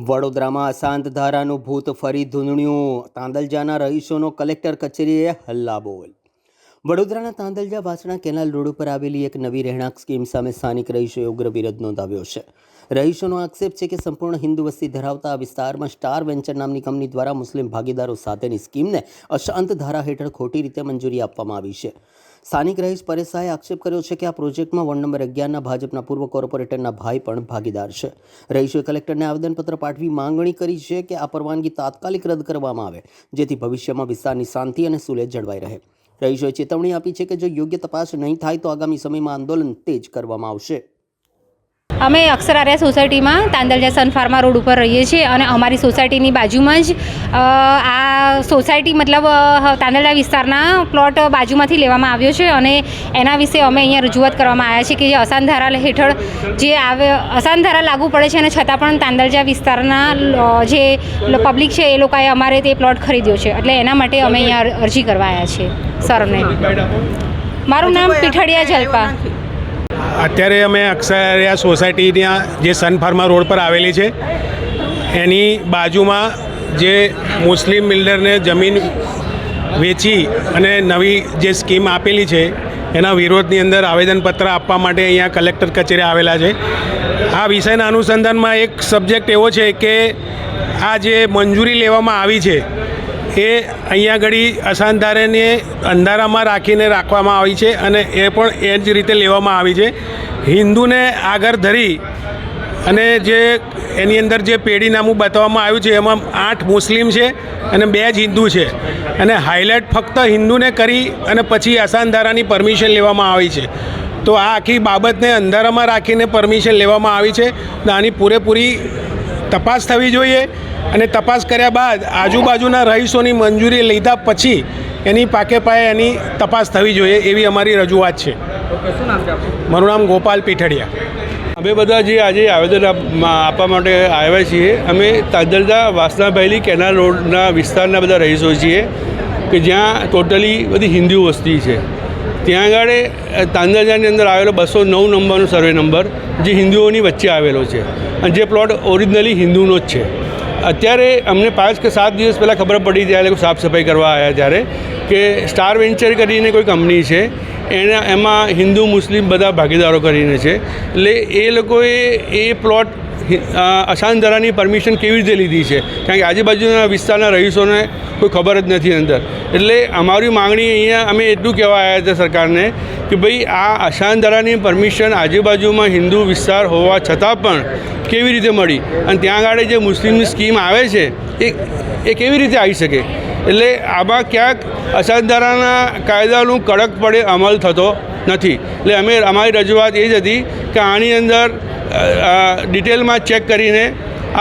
વડોદરામાં અશાંત ધારાનું ભૂત ફરી ધૂંધણ્યું. તાંદલજાના રહીશોનો કલેક્ટર કચેરીએ હલ્લાબોલ. વડોદરાના તાંદલજા વાસણા કેનાલ રોડ ઉપર આવેલી એક નવી રહેણાંક સ્કીમ સામે સ્થાનિક રહીશોએ ઉગ્ર વિરોધ નોંધાવ્યો છે. રહીશોનો આક્ષેપ છે કે સંપૂર્ણ હિન્દુ વસ્તી ધરાવતા આ વિસ્તારમાં સ્ટાર વેન્ચર નામની કંપની દ્વારા મુસ્લિમ ભાગીદારો સાથેની સ્કીમને અશાંત ધારા હેઠળ ખોટી રીતે મંજૂરી આપવામાં આવી છે. સ્થાનિક રહીશ પરેશ શાહે આક્ષેપ કર્યો છે કે આ પ્રોજેક્ટમાં વોર્ડ નંબર 11ના ભાજપના પૂર્વ કોર્પોરેટરના ભાઈ પણ ભાગીદાર છે. રહીશોએ કલેક્ટરને આવેદનપત્ર પાઠવી માંગણી કરી છે કે આ પરવાનગી તાત્કાલિક રદ કરવામાં આવે, જેથી ભવિષ્યમાં વિસ્તારની શાંતિ અને સુલેહ જળવાઈ રહે. રહીશોએ ચેતવણી આપી છે કે જો યોગ્ય તપાસ નહીં થાય તો આગામી સમયમાં આંદોલન તેજ કરવામાં આવશે. અમે અક્ષર આર્યા સોસાયટીમાં તાંદલજા સન ફાર્મા રોડ ઉપર રહીએ છીએ અને અમારી સોસાયટીની બાજુમાં જ આ સોસાયટી મતલબ તાંદલજા વિસ્તારના પ્લોટ બાજુમાંથી લેવામાં આવ્યો છે અને એના વિશે અમે અહીંયા રજૂઆત કરવામાં આવ્યા છે કે જે અશાંત ધારા હેઠળ જે અશાંત ધારા લાગુ પડે છે અને છતાં પણ તાંદલજા વિસ્તારના જે પબ્લિક છે એ લોકોએ અમારે તે પ્લોટ ખરીદ્યો છે, એટલે એના માટે અમે અહીંયા અરજી કરવા આવ્યા છીએ સરને. મારું નામ પીઠડિયા જલ્પા. અત્યારે અમે અક્ષરયા સોસાયટીના જે સન ફાર્મા રોડ પર આવેલી છે એની બાજુમાં જે મુસ્લિમ બિલ્ડરને જમીન વેચી અને નવી જે સ્કીમ આપેલી છે એના વિરોધની અંદર આવેદનપત્ર આપવા માટે અહીંયા કલેક્ટર કચેરી આવેલા છે. આ વિષયના અનુસંધાનમાં એક સબ્જેક્ટ એવો છે કે આ જે મંજૂરી લેવામાં આવી છે એ અહીંયા આગળ અશાંત ધારાને અંધારામાં રાખીને રાખવામાં આવી છે અને એ પણ એ જ રીતે લેવામાં આવી છે. હિન્દુને આગળ ધરી અને જે એની અંદર જે પેઢીનામું બતાવવામાં આવ્યું છે એમાં 8 મુસ્લિમ છે અને 2 જ હિન્દુ છે અને હાઇલાઇટ ફક્ત હિન્દુને કરી અને પછી અશાંત ધારાની પરમિશન લેવામાં આવી છે. તો આ આખી બાબતને અંધારામાં રાખીને પરમિશન લેવામાં આવી છે. આની પૂરેપૂરી તપાસ થવી જોઈએ અને તપાસ કર્યા બાદ આજુબાજુના રહીશોની મંજૂરી લીધા પછી એની પાકે પાયે એની તપાસ થવી જોઈએ એવી અમારી રજૂઆત છે. મારું નામ ગોપાલ પીઠડિયા. અમે બધા જે આજે આવેદન આપવા માટે આવ્યા છીએ, અમે તાંદલજા વાસણાભાઈલી કેનાલ રોડના વિસ્તારના બધા રહીશો છીએ કે જ્યાં ટોટલી બધી હિન્દુ વસ્તી છે. ત્યાં આગળ તાંદલજાની અંદર આવેલો 209 નંબરનો સર્વે નંબર જે હિન્દુઓની વચ્ચે આવેલો છે અને જે પ્લોટ ઓરિજિનલી હિન્દુનો જ છે. અત્યારે અમને 5 કે 7 દિવસ પહેલાં ખબર પડી ત્યારે લોકો સાફ સફાઈ કરવા આવ્યા ત્યારે કે સ્ટાર વેન્ચર કરીને કોઈ કંપની છે એમાં હિન્દુ મુસ્લિમ બધા ભાગીદારો કરીને છે. એટલે એ લોકોએ એ પ્લોટ અશાંત ધારાની પરમિશન કેવી રીતે લીધી છે, કારણ કે આજુબાજુના વિસ્તારના રહીશોને કોઈ ખબર જ નથી અંદર. એટલે અમારી માંગણી અહીંયા અમે એટલું કહેવા આવ્યા હતા સરકારને કે ભાઈ આ અશાંત ધારાની પરમિશન આજુબાજુમાં હિન્દુ વિસ્તાર હોવા છતાં પણ કેવી રીતે મળી અને ત્યાં આગળ જે મુસ્લિમની સ્કીમ આવે છે એ કેવી રીતે આવી શકે. એટલે આમાં ક્યાંક અશાંત ધારાના કાયદાનું કડકપણે અમલ થતો નથી. એટલે અમારી રજૂઆત એ જ હતી કે આની અંદર ડિટેલમાં ચેક કરીને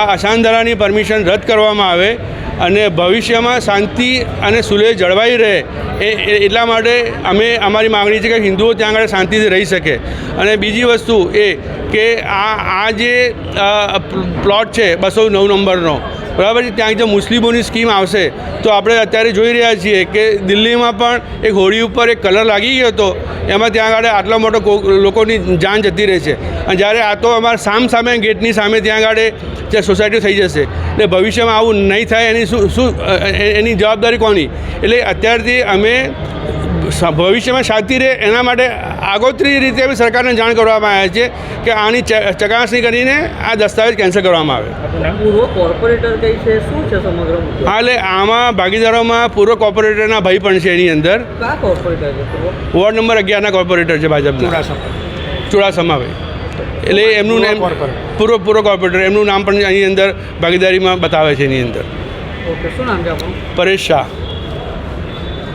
આ અશાંત ધારાની પરમિશન રદ કરવામાં આવે અને ભવિષ્યમાં શાંતિ અને સુલેહ જળવાઈ રહે એટલા માટે અમારી માગણી છે કે હિન્દુઓ ત્યાં આગળ શાંતિથી રહી શકે. અને બીજી વસ્તુ એ કે આ જે પ્લોટ છે 209 નંબરનો, બરાબર છે, ત્યાં જો મુસ્લિમોની સ્કીમ આવશે તો આપણે અત્યારે જોઈ રહ્યા છીએ કે દિલ્હીમાં પણ એક હોળી ઉપર એક કલર લાગી ગયો હતો, એમાં ત્યાં આગળ આટલો મોટો લોકોની જાન જતી રહે છે. અને જ્યારે આ તો અમારા સામે ગેટની સામે ત્યાં આગળ જે સોસાયટી થઈ જશે એટલે ભવિષ્યમાં આવું નહીં થાય એની જવાબદારી કોની. એટલે અત્યારથી અમે ભવિષ્યમાં શાંતિ રહે એના માટે આગોતરી રીતે અમે સરકારને જાણ કરવામાં આવ્યા છે કે આની ચકાસણી કરીને આ દસ્તાવેજ કેન્સલ કરવામાં આવે. પૂર્વ કોર્પોરેટર કઈ છે, શું છે સમગ્ર મુદ્દો? હા, એટલે આમાં ભાગીદારોમાં પૂર્વ કોર્પોરેટરના ભાઈ પણ છે એની અંદર. કયા કોર્પોરેટર છે? વોર્ડ નંબર 11ના કોર્પોરેટર છે ભાજપના, ચુડાસમા ભાઈ. એટલે એમનું નામ પૂર્વ કોર્પોરેટર, એમનું નામ પણ એની અંદર ભાગીદારીમાં બતાવે છે એની અંદર. ઓકે, શું નામ છે આપણું? પરેશ શાહ.